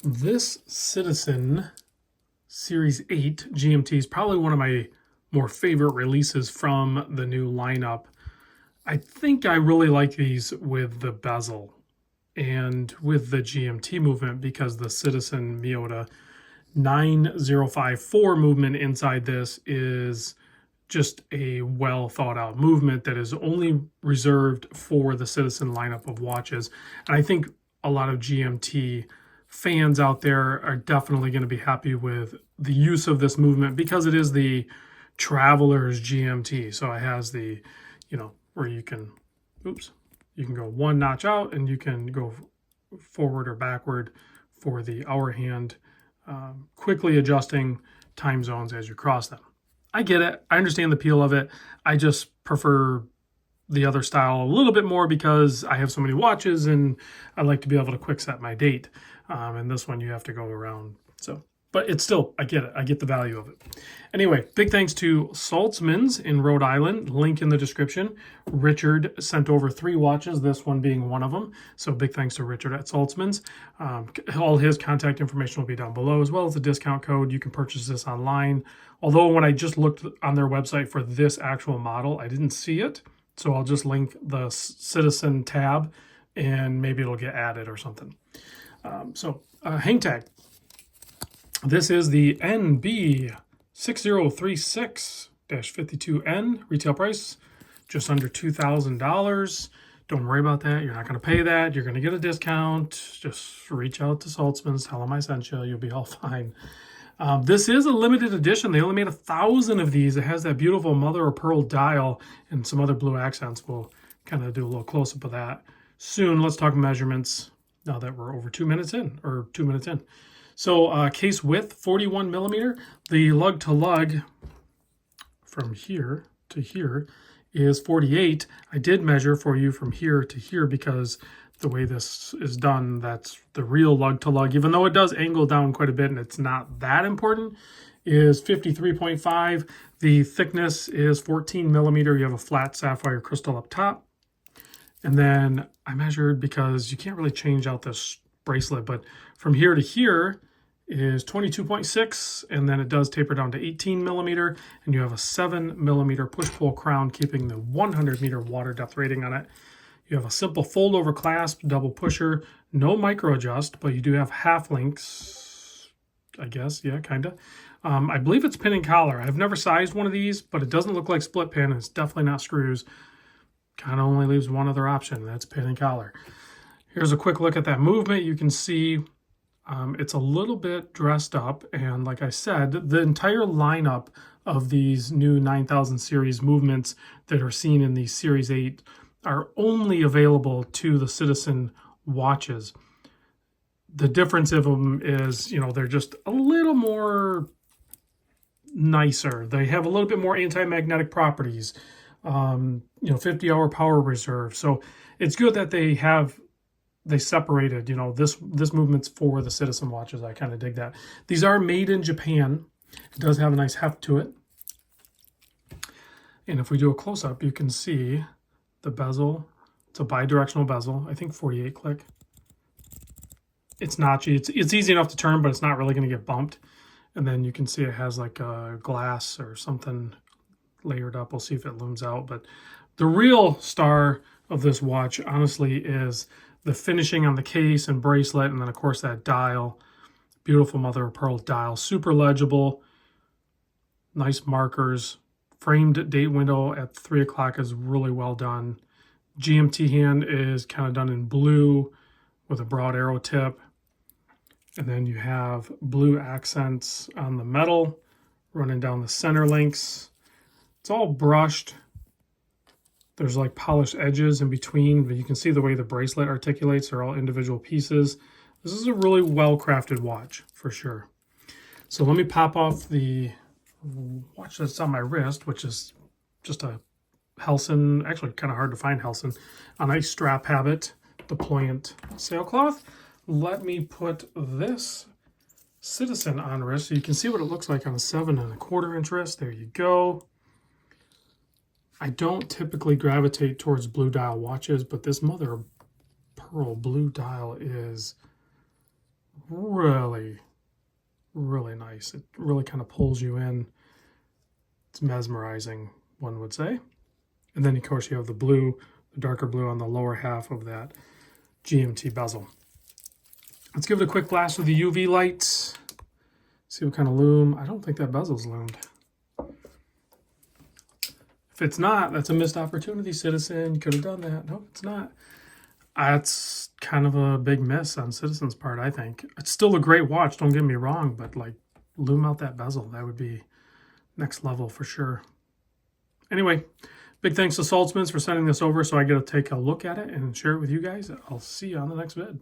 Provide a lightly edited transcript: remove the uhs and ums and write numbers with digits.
This Citizen Series 8 GMT is probably one of my more favorite releases from the new lineup. I think I really like these with the bezel and with the GMT movement because the Citizen Miota 9054 movement inside this is just a well thought out movement that is only reserved for the Citizen lineup of watches. And I think a lot of GMT fans out there are definitely going to be happy with the use of this movement because it is the Traveler's GMT. So it has the, where you can, you can go one notch out and you can go forward or backward for the hour hand, quickly adjusting time zones as you cross them. I get it. I understand the appeal of it. I just prefer the other style a little bit more because I have so many watches and I like to be able to quick set my date. And this one you have to go around. But it's still, I get it. I get the value of it. Anyway, big thanks to Saltzmans in Rhode Island. Link in the description. Richard sent over 3 watches, this one being one of them. So big thanks to Richard at Saltzmans. All his contact information will be down below, as well as the discount code. You can purchase this online. Although when I just looked on their website for this actual model, I didn't see it. So I'll just link the Citizen tab and maybe it'll get added or something. Hang tag. This is the NB6036-52N, retail price just under $2,000. Don't worry about that. You're not going to pay that. You're going to get a discount. Just reach out to Saltzmans, tell them I sent you. You'll be all fine. This is a limited edition. They only made 1,000 of these. It has that beautiful mother of pearl dial and some other blue accents. We'll kind of do a little close-up of that soon. Let's talk measurements now that we're over 2 minutes in, or 2 minutes in. So case width, 41 millimeter. The lug to lug from here to here is 48. I did measure for you from here to here because the way this is done, that's the real lug to lug, even though it does angle down quite a bit and it's not that important, is 53.5. The thickness is 14 millimeter. You have a flat sapphire crystal up top. And then I measured because you can't really change out this bracelet, but from here to here is 22.6, and then it does taper down to 18 millimeter, and you have a 7 millimeter push-pull crown, keeping the 100 meter water depth rating on it. You have a simple fold-over clasp, double pusher, no micro adjust, but you do have half links, I guess, yeah, kind of. I believe it's pin and collar. I've never sized one of these, but it doesn't look like split pin, and it's definitely not screws. Kind of only leaves one other option, and that's pin and collar. Here's a quick look at that movement. You can see it's a little bit dressed up, and like I said, the entire lineup of these new 9000 series movements that are seen in the Series 8 are only available to the Citizen watches. The difference of them is, they're just a little more nicer. They have a little bit more anti-magnetic properties, 50-hour power reserve. So it's good that they separated, this movement's for the Citizen watches. I kind of dig that. These are made in Japan. It does have a nice heft to it. And if we do a close-up, you can see the bezel. It's a bi-directional bezel. I think 48 click. It's notchy. It's easy enough to turn, but it's not really going to get bumped. And then you can see it has like a glass or something layered up. We'll see if it looms out. But the real star of this watch, honestly, is the finishing on the case and bracelet, and then of course that dial. Beautiful mother of pearl dial, super legible, nice markers. Framed date window at 3 o'clock is really well done. GMT hand is kind of done in blue with a broad arrow tip. And then you have blue accents on the metal running down the center links. It's all brushed. There's like polished edges in between, but you can see the way the bracelet articulates. They're all individual pieces. This is a really well-crafted watch, for sure. So let me pop off the watch that's on my wrist, which is just a Helson, actually kind of hard to find Helson, a nice strap habit, deployant sailcloth. Let me put this Citizen on wrist so you can see what it looks like on a 7 1/4 inch wrist. There you go. I don't typically gravitate towards blue dial watches, but this mother of pearl blue dial is really, really nice. It really kind of pulls you in. It's mesmerizing, one would say. And then, of course, you have the blue, the darker blue on the lower half of that GMT bezel. Let's give it a quick blast with the UV light. See what kind of lume. I don't think that bezel's lumed. If it's not, that's a missed opportunity, Citizen. You could have done that. No, it's not. That's kind of a big miss on Citizen's part, I think. It's still a great watch, don't get me wrong, but like lume out that bezel. That would be next level for sure. Anyway, big thanks to Saltzmans for sending this over so I get to take a look at it and share it with you guys. I'll see you on the next vid.